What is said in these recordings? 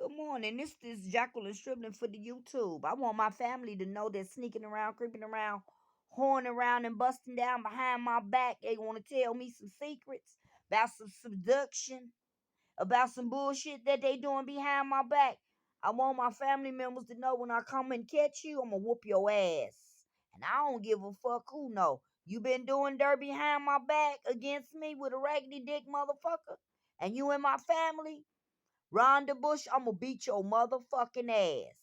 Good morning. This is Jacqueline Stribling for the YouTube. I want my family to know they're sneaking around, creeping around, horning around, and busting down behind my back. They want to tell me some secrets about some seduction, about some bullshit that they doing behind my back. I want my family members to know when I come and catch you, I'm gonna whoop your ass. And I don't give a fuck who know. You been doing dirt behind my back against me with a raggedy dick motherfucker, and you and my family. Rhonda Bush, I'm gonna beat your motherfucking ass.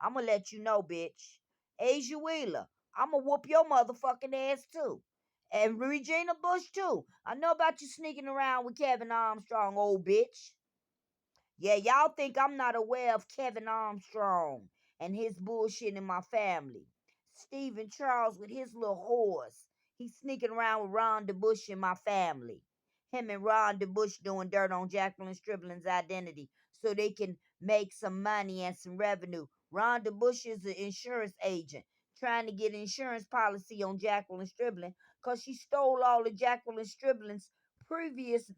I'm gonna let you know, bitch. Asia Wheeler, I'm gonna whoop your motherfucking ass too. And Regina Bush too. I know about you sneaking around with Kevin Armstrong, old bitch. Yeah, y'all think I'm not aware of Kevin Armstrong and his bullshit in my family. Stephen Charles with his little horse. He's sneaking around with Rhonda Bush in my family. Him and Rhonda Bush doing dirt on Jacqueline Stribling's identity so they can make some money and some revenue. Rhonda Bush is an insurance agent trying to get an insurance policy on Jacqueline Stribling because she stole all of Jacqueline Stribling's previous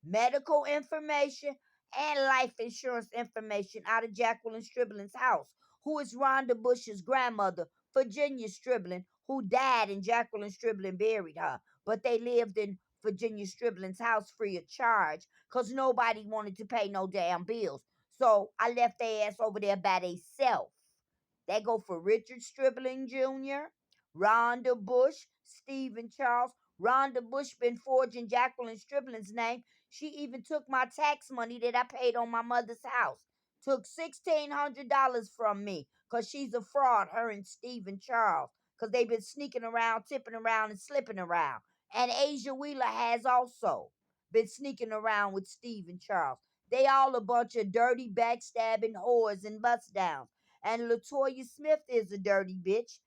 medical information and life insurance information out of Jacqueline Stribling's house, who is Rhonda Bush's grandmother, Virginia Stribling, who died and Jacqueline Stribling buried her. But they lived in Virginia Stribling's house free of charge because nobody wanted to pay no damn bills. So I left their ass over there by theyself. They go for Richard Stribling Jr., Rhonda Bush, Stephen Charles. Rhonda Bush been forging Jacqueline Stribling's name. She even took my tax money that I paid on my mother's house. Took $1,600 from me because she's a fraud, her and Stephen Charles, because they've been sneaking around, tipping around, and slipping around. And Asia Wheeler has also been sneaking around with Stephen Charles. They all a bunch of dirty, backstabbing whores and bust downs. And Latoya Smith is a dirty bitch.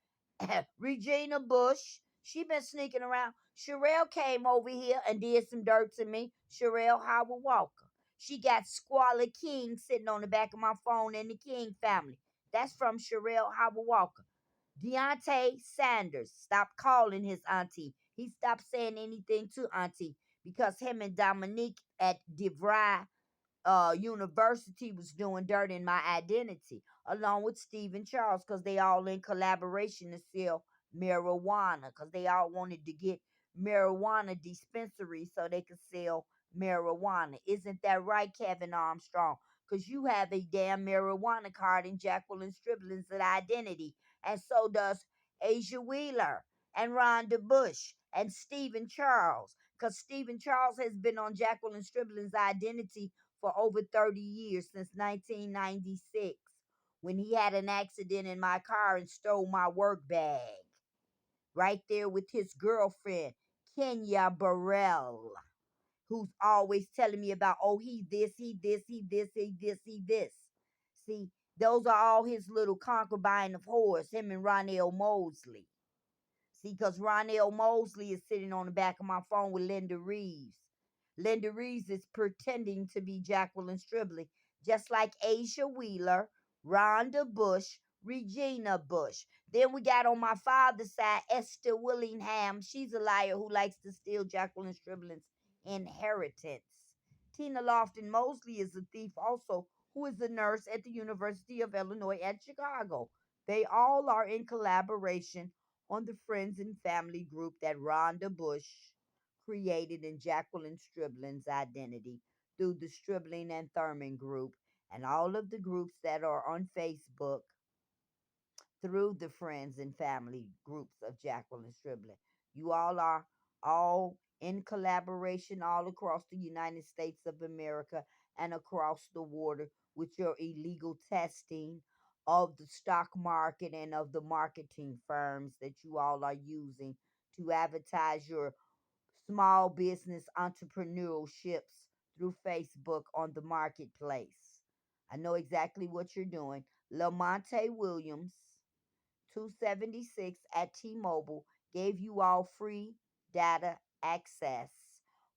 Regina Bush, she been sneaking around. Sherelle came over here and did some dirt to me. Sherelle Howard Walker. She got Squalor King sitting on the back of my phone in the King family. That's from Sherelle Howard Walker. Deontay Sanders stopped calling his auntie. He stopped saying anything to auntie because him and Dominique at DeVry University was doing dirt in my identity, along with Stephen Charles, because they all in collaboration to sell marijuana, because they all wanted to get marijuana dispensaries so they could sell marijuana. Isn't that right, Kevin Armstrong? Because you have a damn marijuana card in Jacqueline Stribling's identity, and so does Asia Wheeler and Rhonda Bush and Stephen Charles, because Stephen Charles has been on Jacqueline Stribling's identity for over 30 years, since 1996, when he had an accident in my car and stole my work bag right there with his girlfriend, Kenya Burrell, who's always telling me about, oh, he this, he this, he this, he this, he this. See, those are all his little concubine of whores, him and Ronell Mosley. See, because Ronell Mosley is sitting on the back of my phone with Linda Reeves. Linda Reeves is pretending to be Jacqueline Stribling, just like Asia Wheeler, Rhonda Bush, Regina Bush. Then we got on my father's side Esther Willingham. She's a liar who likes to steal Jacqueline Stribling's inheritance. Tina Lofton Mosley is a thief also, who is a nurse at the University of Illinois at Chicago. They all are in collaboration on the friends and family group that Rhonda Bush created in Jacqueline Stribling's identity through the Stribling and Thurman group and all of the groups that are on Facebook through the friends and family groups of Jacqueline Stribling. You all are all in collaboration all across the United States of America and across the water with your illegal testing of the stock market and of the marketing firms that you all are using to advertise your small business entrepreneurships through Facebook on the marketplace. I know exactly what you're doing. Lamonte Williams, 276 at T-Mobile, gave you all free data access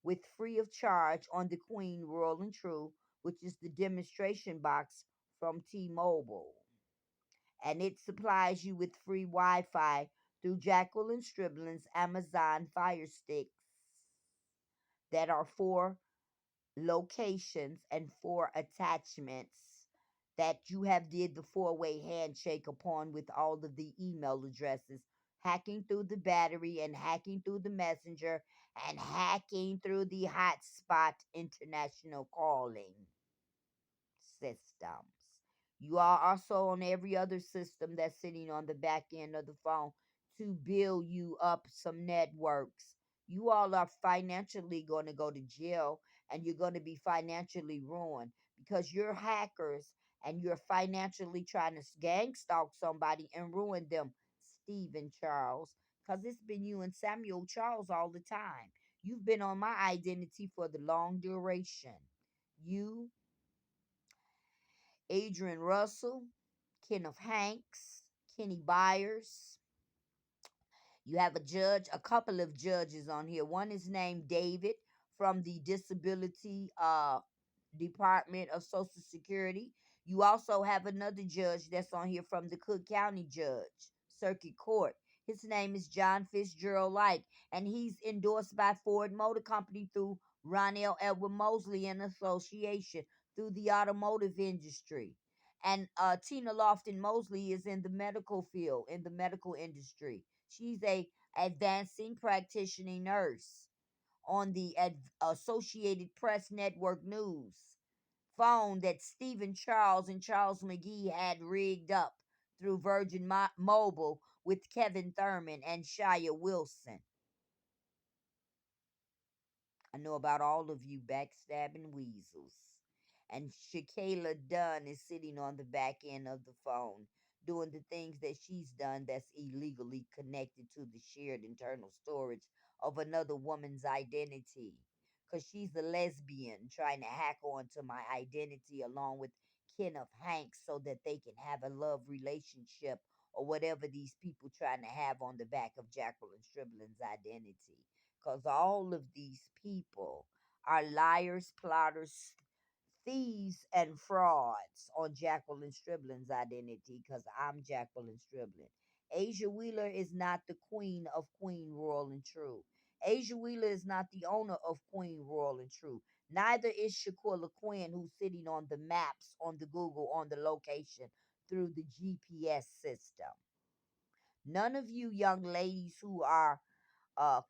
with free of charge on the Queen Royal and True, which is the demonstration box from T-Mobile. And it supplies you with free Wi-Fi through Jacqueline Stribling's Amazon Fire Sticks that are 4 locations and 4 attachments that you have did the four-way handshake upon with all of the email addresses, hacking through the battery and hacking through the messenger and hacking through the hotspot international calling systems. You are also on every other system that's sitting on the back end of the phone to build you up some networks. You all are financially going to go to jail and you're going to be financially ruined because you're hackers and you're financially trying to gang stalk somebody and ruin them, Stephen Charles. Because it's been you and Samuel Charles all the time. You've been on my identity for the long duration. You, Adrian Russell, Kenneth Hanks, Kenny Byers. You have a judge, a couple of judges on here. One is named David from the Disability Department of Social Security. You also have another judge that's on here from the Cook County Judge Circuit Court. His name is John Fitzgerald Light, and he's endorsed by Ford Motor Company through Ronell Edward Mosley and Association through the automotive industry. And Tina Lofton Mosley is in the medical field, in the medical industry. She's a advancing practitioner nurse on the Associated Press Network News phone that Stephen Charles and Charles McGee had rigged up through Virgin Mobile with Kevin Thurman and Shia Wilson. I know about all of you backstabbing weasels. And Shakayla Dunn is sitting on the back end of the phone doing the things that she's done that's illegally connected to the shared internal storage of another woman's identity. Because she's a lesbian trying to hack onto my identity along with Kenneth Hanks so that they can have a love relationship or whatever these people trying to have on the back of Jacqueline Striblin's identity. Because all of these people are liars, plotters, thieves, and frauds on Jacqueline Striblin's identity because I'm Jacqueline Striblin. Asia Wheeler is not the queen of Queen Royal and True. Asia Wheeler is not the owner of Queen Royal and True. Neither is Shaquilla Quinn, who's sitting on the maps, on the Google, on the location through the GPS system. None of you young ladies who are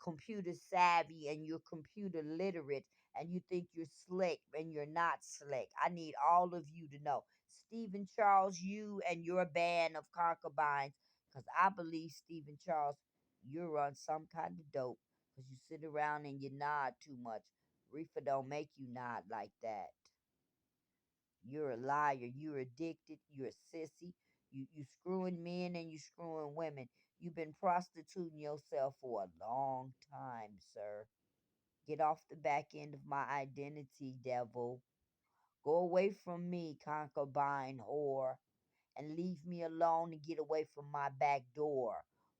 computer savvy and you're computer literate and you think you're slick and you're not slick. I need all of you to know. Stephen Charles, you and your band of concubines, because I believe, Stephen Charles, you're on some kind of dope because you sit around and you nod too much. Reefer don't make you nod like that. You're a liar. You're addicted. You're a sissy. You screwing men and you screwing women. You've been prostituting yourself for a long time, sir. Get off the back end of my identity, devil. Go away from me, concubine whore, and leave me alone and get away from my back door.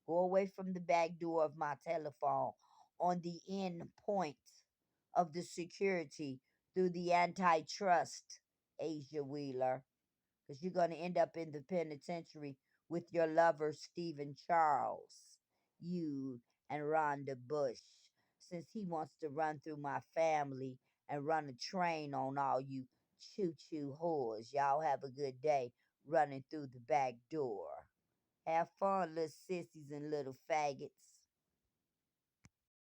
Go away from the back door of my telephone on the end point of the security through the antitrust, Asia Wheeler, because you're going to end up in the penitentiary with your lover, Stephen Charles, you and Rhonda Bush, since he wants to run through my family and run a train on all you choo choo whores. Y'all have a good day running through the back door. Have fun, little sissies and little faggots.